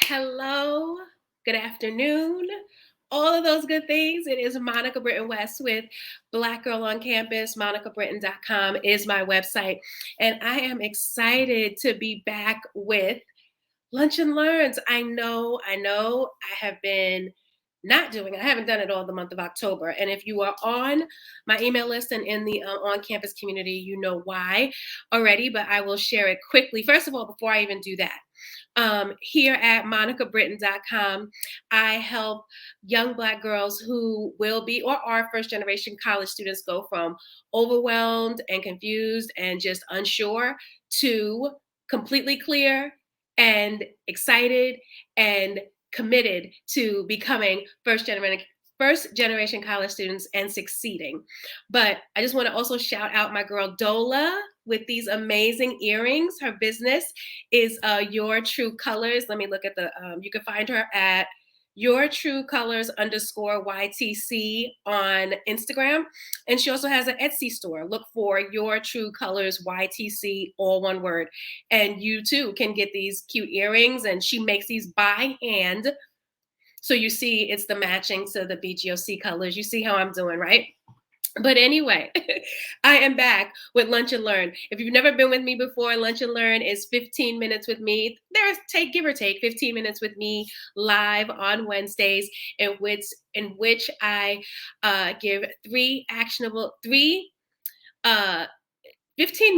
Hello, good afternoon, all of those good things. It is Monica Britton West with Black Girl on Campus. MonicaBritton.com is my website. And I am excited to be back with Lunch and Learns. I have been not doing, I haven't done it all the month of October. And if you are on my email list and in the on campus community, you know why already, but I will share it quickly. First of all, before I even do that, here at monicabritton.com, I help young Black girls who will be or are first generation college students go from overwhelmed and confused and just unsure to completely clear and excited and committed to becoming first generation college students and succeeding. But I just want to also shout out my girl Dola with these amazing earrings. Her business is Your True Colors. Let me look at you can find her at Your True Colors _ YTC on Instagram. And she also has an Etsy store. Look for Your True Colors YTC, all one word. And you too can get these cute earrings. And she makes these by hand. So you see it's the matching to the BGOC colors. You see how I'm doing, right? But anyway, I am back with Lunch and Learn. If you've never been with me before, Lunch and Learn is 15 minutes with me. Give or take 15 minutes with me live on Wednesdays, in which I give three 15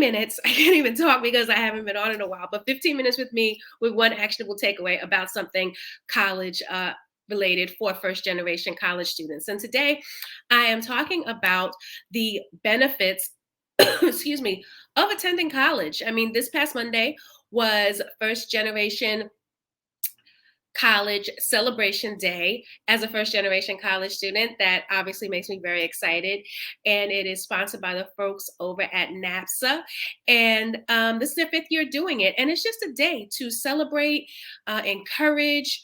minutes. I can't even talk because I haven't been on in a while, but 15 minutes with me with one actionable takeaway about something college related for first generation college students. And today I am talking about the benefits, excuse me, of attending college. I mean, this past Monday was first generation college celebration day as a first generation college student. That obviously makes me very excited. And it is sponsored by the folks over at NAPSA. And this is their 5th year doing it. And it's just a day to celebrate, encourage,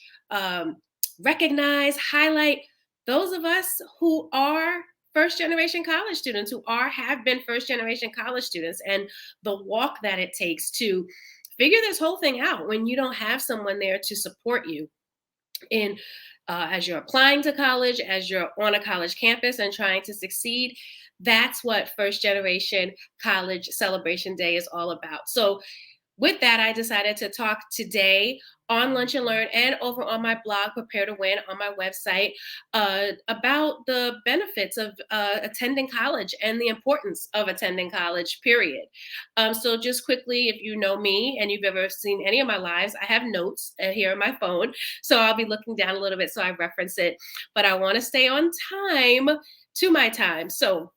recognize, highlight those of us who are first generation college students, have been first generation college students, and the walk that it takes to figure this whole thing out when you don't have someone there to support you in as you're applying to college, as you're on a college campus and trying to succeed. That's what first generation college celebration day is all about. So with that, I decided to talk today on Lunch and Learn and over on my blog, Prepare to Win, on my website, about the benefits of attending college and the importance of attending college, period. So just quickly, if you know me and you've ever seen any of my lives, I have notes here on my phone. So I'll be looking down a little bit so I reference it. But I want to stay on time to my time. So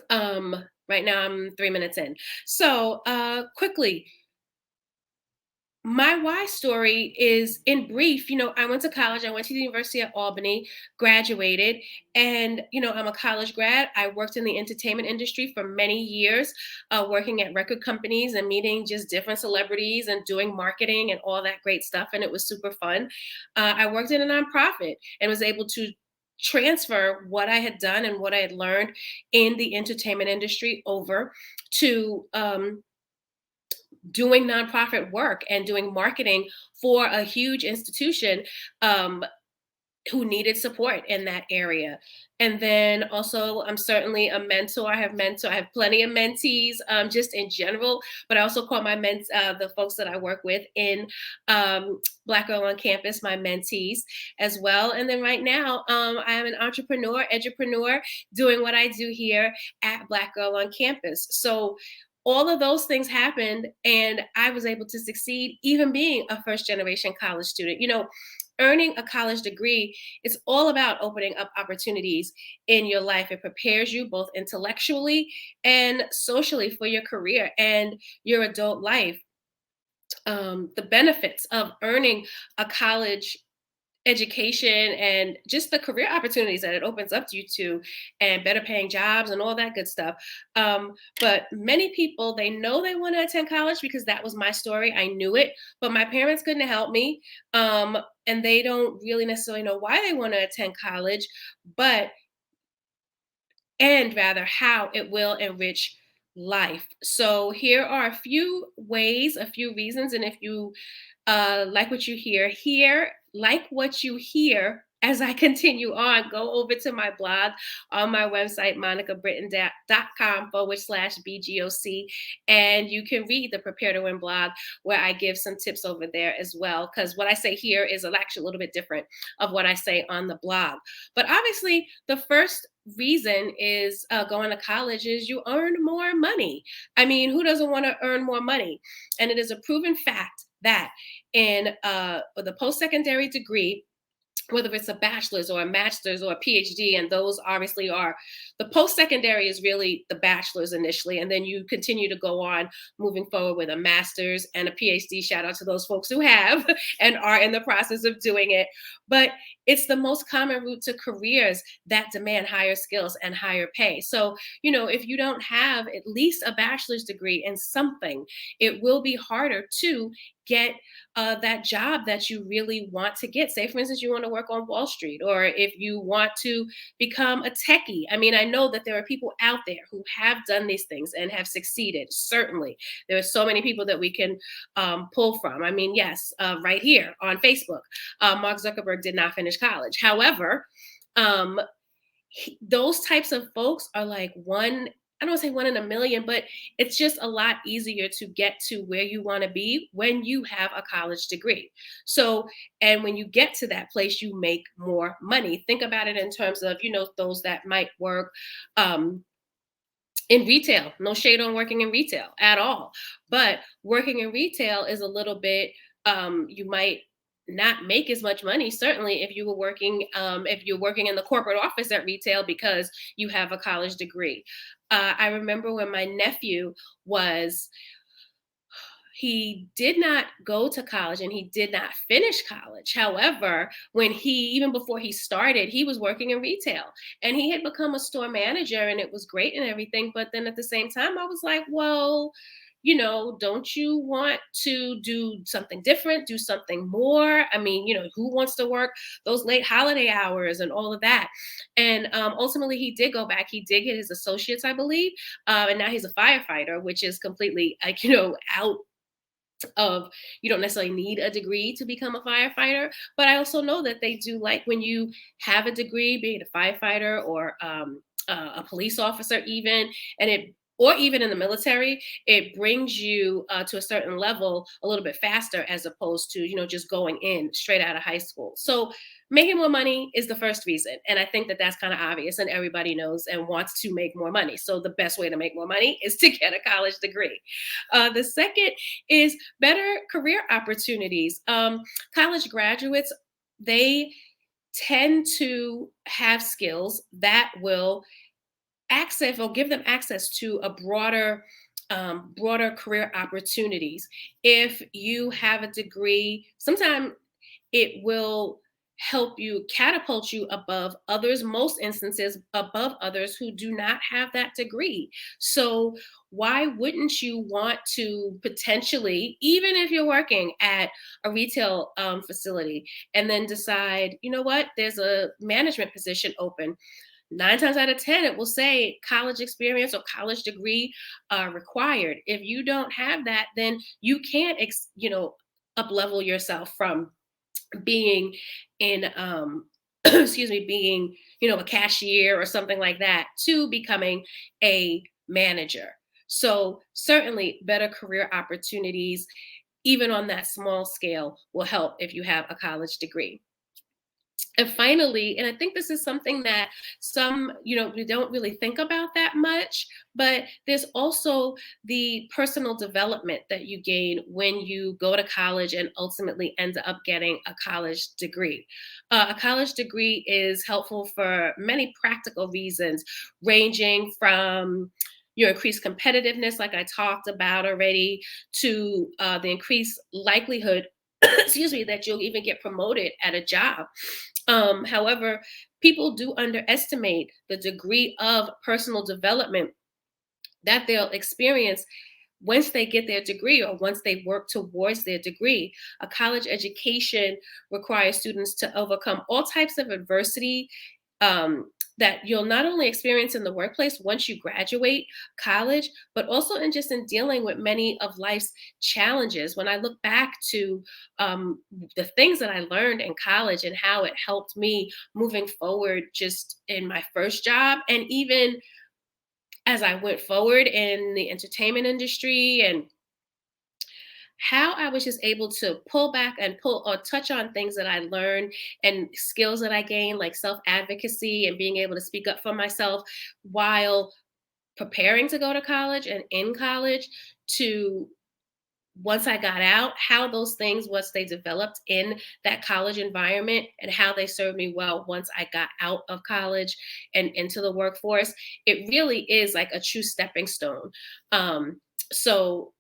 right now I'm 3 minutes in. So quickly, my why story is in brief. I went to college. I went to the University of Albany, graduated, and I'm a college grad. I worked in the entertainment industry for many years, working at record companies and meeting just different celebrities and doing marketing and all that great stuff. And it was super fun. I worked in a nonprofit and was able to transfer what I had done and what I had learned in the entertainment industry over to doing nonprofit work and doing marketing for a huge institution who needed support in that area. And then also, I'm certainly a mentor. I have plenty of mentees, just in general, but I also call the folks that I work with in Black Girl on Campus, my mentees as well. And then right now, I am an entrepreneur, edupreneur, doing what I do here at Black Girl on Campus. So all of those things happened, and I was able to succeed, even being a first generation college student. Earning a college degree is all about opening up opportunities in your life. It prepares you both intellectually and socially for your career and your adult life. The benefits of earning a college education and just the career opportunities that it opens up you to, and better paying jobs and all that good stuff. But many people, they know they want to attend college, because that was my story. I knew it, but my parents couldn't help me. And they don't really necessarily know why they want to attend college, and rather how it will enrich life. So here are a few ways, a few reasons, and if you like what you like what you hear as I continue on, go over to my blog on my website, monicabritton.com/BGOC, and you can read the Prepare to Win blog where I give some tips over there as well. Because what I say here is actually a little bit different of what I say on the blog. But obviously, the first reason is going to college is you earn more money. I mean, who doesn't want to earn more money? And it is a proven fact that in the post-secondary degree, whether it's a bachelor's or a master's or a PhD, and those obviously are the post-secondary is really the bachelor's initially, and then you continue to go on moving forward with a master's and a PhD. Shout out to those folks who have and are in the process of doing it. But it's the most common route to careers that demand higher skills and higher pay. So, if you don't have at least a bachelor's degree in something, it will be harder to get that job that you really want to get. Say, for instance, you want to work on Wall Street, or if you want to become a techie. I mean, I know that there are people out there who have done these things and have succeeded. Certainly, there are so many people that we can pull from. I mean, yes, right here on Facebook, Mark Zuckerberg did not finish college. However, um, those types of folks are like one, I don't say one in a million, but it's just a lot easier to get to where you want to be when you have a college degree. So, and when you get to that place, you make more money. Think about it in terms of, those that might work in retail. No shade on working in retail at all. But working in retail is a little bit, you might not make as much money, certainly if you're working in the corporate office at retail because you have a college degree. I remember when my nephew was he did not go to college and he did not finish college. However, even before he started, he was working in retail and he had become a store manager and it was great and everything. But then at the same time, I was like, well, don't you want to do something different, do something more? I mean, who wants to work those late holiday hours and all of that? And ultimately, he did go back. He did get his associates, I believe. And now he's a firefighter, which is completely like, out of you don't necessarily need a degree to become a firefighter, but I also know that they do like when you have a degree, be it a firefighter or a police officer even, and it or even in the military, it brings you to a certain level a little bit faster as opposed to just going in straight out of high school. So making more money is the first reason, and I think that that's kind of obvious and everybody knows and wants to make more money. So the best way to make more money is to get a college degree. The second is better career opportunities. College graduates, they tend to have skills that will access or give them access to a broader career opportunities. If you have a degree, sometimes it will help you catapult you above others, most instances above others who do not have that degree. So why wouldn't you want to potentially, even if you're working at a retail facility, and then decide, what, there's a management position open. 9 times out of 10, it will say college experience or college degree required. If you don't have that, then you can't, up level yourself from being in excuse me, being a cashier or something like that to becoming a manager. So certainly better career opportunities even on that small scale will help if you have a college degree. And finally, and I think this is something that some, we don't really think about that much, but there's also the personal development that you gain when you go to college and ultimately end up getting a college degree. A college degree is helpful for many practical reasons, ranging from your increased competitiveness, like I talked about already, to the increased likelihood, excuse me, that you'll even get promoted at a job. However, people do underestimate the degree of personal development that they'll experience once they get their degree or once they work towards their degree. A college education requires students to overcome all types of adversity, that you'll not only experience in the workplace once you graduate college, but also in just in dealing with many of life's challenges. When I look back to the things that I learned in college and how it helped me moving forward, just in my first job, and even as I went forward in the entertainment industry, and how I was just able to pull back and pull or touch on things that I learned and skills that I gained, like self advocacy and being able to speak up for myself while preparing to go to college and in college, to once I got out, how those things, once they developed in that college environment and how they served me well once I got out of college and into the workforce. It really is like a true stepping stone. So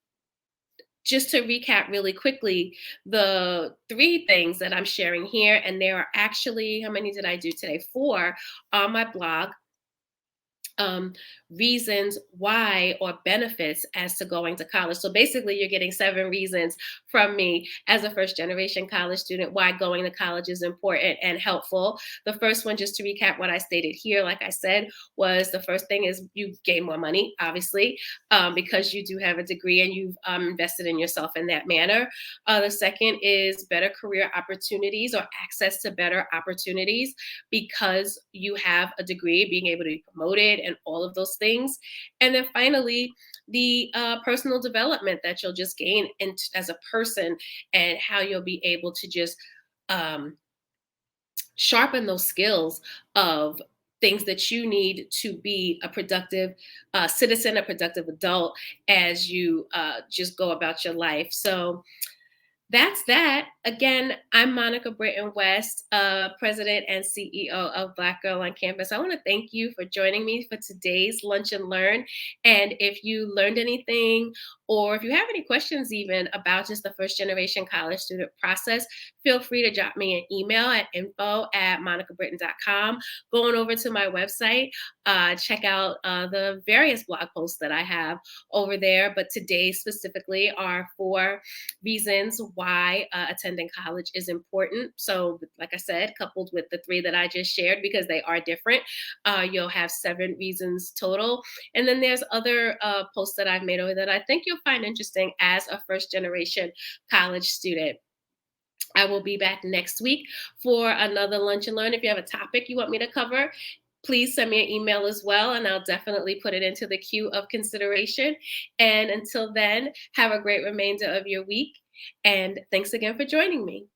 just to recap really quickly, the three things that I'm sharing here, and there are actually, how many did I do today? Four on my blog. um, Reasons why or benefits as to going to college. So basically, you're getting 7 reasons from me as a first generation college student why going to college is important and helpful. The first one, just to recap what I stated here, like I said, was the first thing is you gain more money, obviously, because you do have a degree and you've invested in yourself in that manner. The second is better career opportunities or access to better opportunities because you have a degree, being able to be promoted and all of those things. And then finally, the personal development that you'll just gain as a person, and how you'll be able to just um, sharpen those skills of things that you need to be a productive citizen, a productive adult as you just go about your life. So that's that. Again, I'm Monica Britton West, President and CEO of Black Girl on Campus. I want to thank you for joining me for today's Lunch and Learn. And if you learned anything, or if you have any questions even about just the first generation college student process, feel free to drop me an email at info@monicabritton.com. Going over to my website, check out the various blog posts that I have over there. But today specifically are 4 reasons why attending college is important. So, like I said, coupled with the 3 that I just shared, because they are different, you'll have 7 reasons total. And then there's other posts that I've made over that I think you'll find interesting as a first generation college student. I will be back next week for another Lunch and Learn. If you have a topic you want me to cover, please send me an email as well, and I'll definitely put it into the queue of consideration. And until then, have a great remainder of your week. And thanks again for joining me.